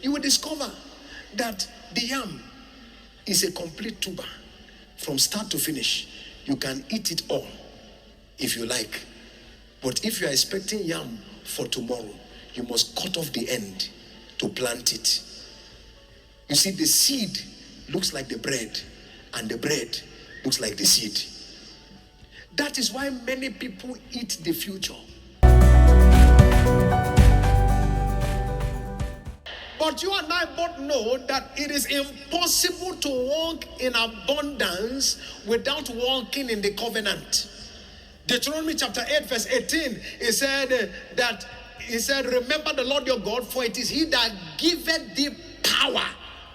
you will discover that the yam is a complete tuber from start to finish. You can eat it all if you like. But if you are expecting yam for tomorrow, you must cut off the end to plant it. You see, the seed looks like the bread, and the bread looks like the seed. That is why many people eat the future. But you and I both know that it is impossible to walk in abundance without walking in the covenant. Deuteronomy chapter 8 verse 18, it said, remember the Lord your God, for it is he that giveth thee power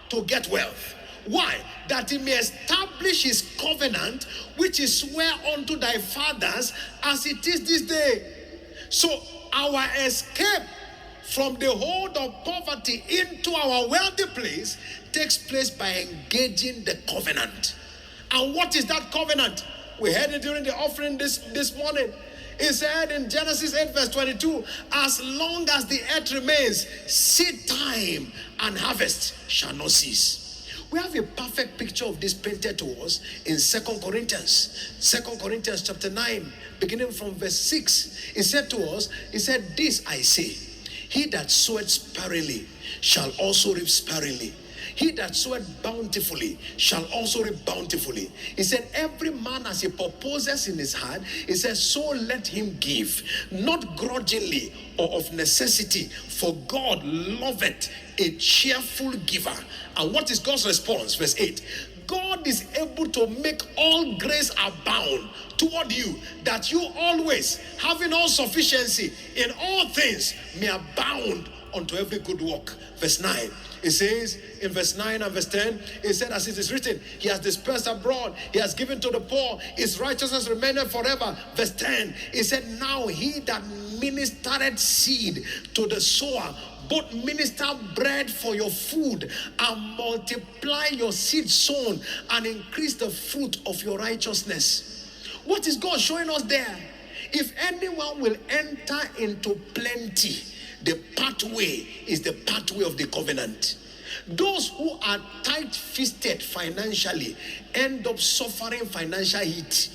to get wealth. Why? That he may establish his covenant, which he sware unto thy fathers, as it is this day. So our escape from the hold of poverty into our wealthy place takes place by engaging the covenant. And what is that covenant? We heard it during the offering this morning. It said in Genesis 8 verse 22, as long as the earth remains, seed time and harvest shall not cease. We have a perfect picture of this painted to us in 2 Corinthians. 2 Corinthians chapter 9, beginning from verse 6. It said to us, it said, this I say, he that soweth sparingly shall also reap sparingly. He that soweth bountifully shall also reap bountifully. He said, every man as he purposes in his heart, he says, so let him give, not grudgingly or of necessity, for God loveth a cheerful giver. And what is God's response? Verse 8. God is able to make all grace abound toward you, that you always, having all sufficiency in all things, may abound unto every good work. Verse 9. It says in verse 9 and verse 10, it said, as it is written, he has dispersed abroad, he has given to the poor, his righteousness remaineth forever. Verse 10, it said, now he that ministered seed to the sower, both minister bread for your food, and multiply your seed sown, and increase the fruit of your righteousness. What is God showing us there? If anyone will enter into plenty, the pathway is the pathway of the covenant. Those who are tight-fisted financially end up suffering financial heat.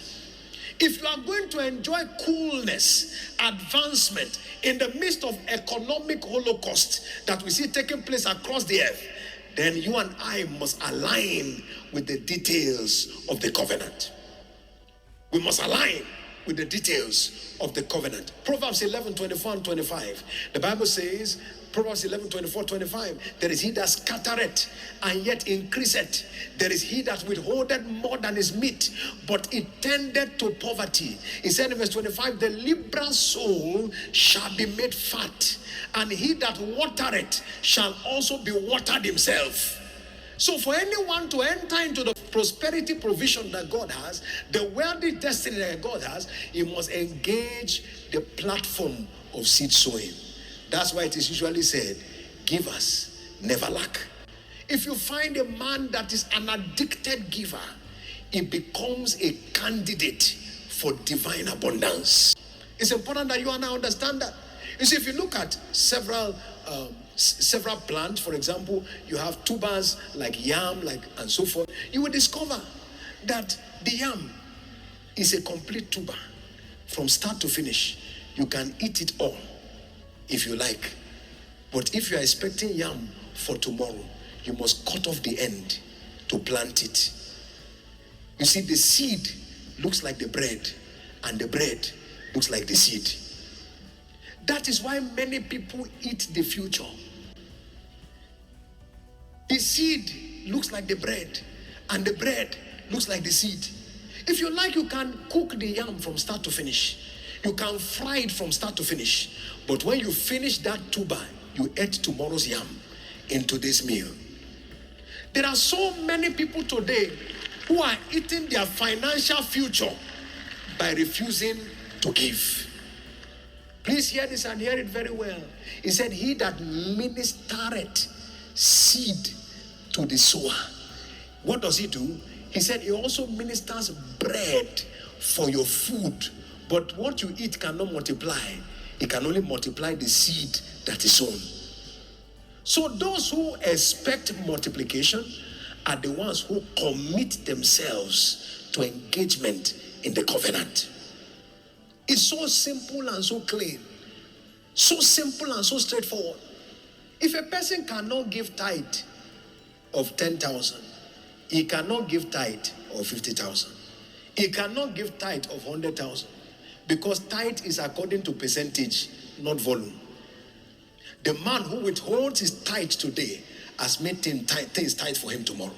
If you are going to enjoy coolness, advancement in the midst of economic holocaust that we see taking place across the earth, then you and I must align with the details of the covenant. We must align with the details of the covenant. Proverbs 11, 24 and 25. The Bible says, Proverbs 11, 24, 25. There is he that scattereth and yet increaseth. There is he that withholdeth more than is meet, but it tendeth to poverty. He said in verse 25, the liberal soul shall be made fat, and he that watereth shall also be watered himself. So for anyone to enter into the prosperity provision that God has, the wealthy destiny that God has, he must engage the platform of seed sowing. That's why it is usually said, give us, never lack. If you find a man that is an addicted giver, he becomes a candidate for divine abundance. It's important that you and I understand that. You see, if you look at several plants, for example, you have tubers like yam, and so forth, you will discover that the yam is a complete tuber from start to finish. You can eat it all if you like. But if you are expecting yam for tomorrow, you must cut off the end to plant it. You see, the seed looks like the bread, and the bread looks like the seed. That is why many people eat the future. The seed looks like the bread, and the bread looks like the seed. If you like, you can cook the yam from start to finish. You can fry it from start to finish. But when you finish that tuber, you ate tomorrow's yam in today's meal. There are so many people today who are eating their financial future by refusing to give. Please hear this and hear it very well. He said, he that ministereth seed to the sower. What does he do? He said he also ministers bread for your food. But what you eat cannot multiply. It can only multiply the seed that is sown. So those who expect multiplication are the ones who commit themselves to engagement in the covenant. It's so simple and so clean. So simple and so straightforward. If a person cannot give tithe of 10,000, he cannot give tithe of 50,000. He cannot give tithe of 100,000 because tithe is according to percentage, not volume. The man who withholds his tithe today has made things tight for him tomorrow.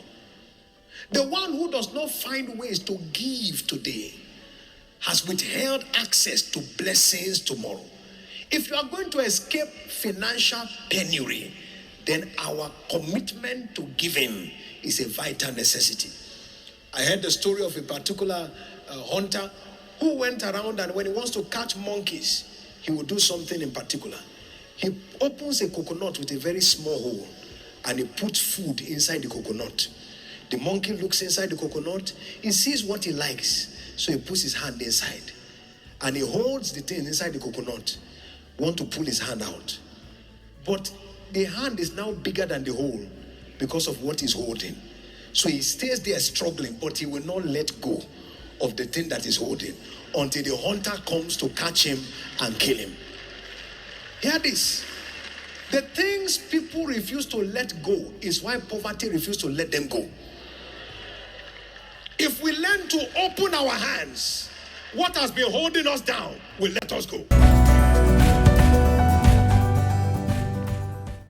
The one who does not find ways to give today has withheld access to blessings tomorrow. If you are going to escape financial penury, then our commitment to giving is a vital necessity. I heard the story of a particular hunter who went around, and when he wants to catch monkeys, he will do something in particular. He opens a coconut with a very small hole and he puts food inside the coconut. The monkey looks inside the coconut, he sees what he likes, so he puts his hand inside and he holds the thing inside the coconut, want to pull his hand out. But the hand is now bigger than the hole because of what he's holding. So he stays there struggling, but he will not let go of the thing that he's holding until the hunter comes to catch him and kill him. Hear this. The things people refuse to let go is why poverty refuses to let them go. If we learn to open our hands, what has been holding us down will let us go.